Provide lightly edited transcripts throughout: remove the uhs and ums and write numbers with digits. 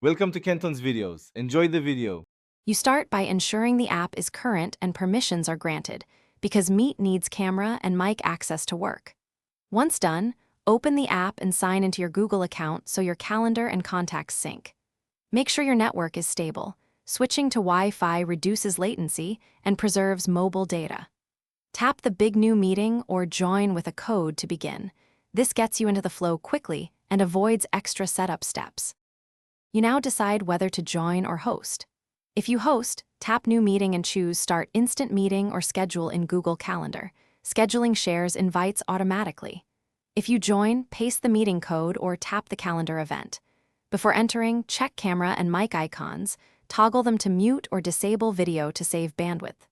Welcome to Kenton's videos. Enjoy the video. You start by ensuring the app is current and permissions are granted, because Meet needs camera and mic access to work. Once done, open the app and sign into your Google account so your calendar and contacts sync. Make sure your network is stable. Switching to Wi-Fi reduces latency and preserves mobile data. Tap the Big New Meeting or Join with a code to begin. This gets you into the flow quickly and avoids extra setup steps. You now decide whether to join or host. If you host, tap New Meeting and choose Start Instant Meeting or Schedule in Google Calendar. Scheduling shares invites automatically. If you join, paste the meeting code or tap the calendar event. Before entering, check camera and mic icons, toggle them to mute or disable video to save bandwidth.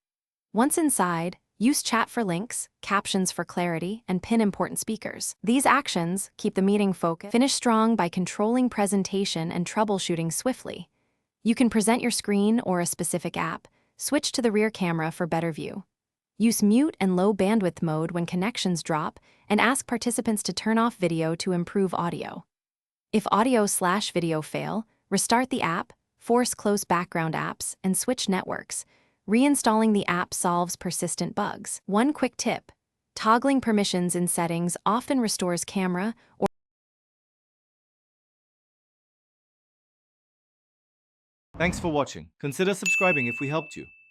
Once inside, use chat for links, captions for clarity, and pin important speakers. These actions keep the meeting focused. Finish strong by controlling presentation and troubleshooting swiftly. You can present your screen or a specific app, switch to the rear camera for better view. Use mute and low bandwidth mode when connections drop, and ask participants to turn off video to improve audio. If audio/video fail, restart the app, force close background apps, and switch networks. Reinstalling the app solves persistent bugs. One quick tip: toggling permissions in settings often restores camera or Thanks for watching. Consider subscribing if we helped you.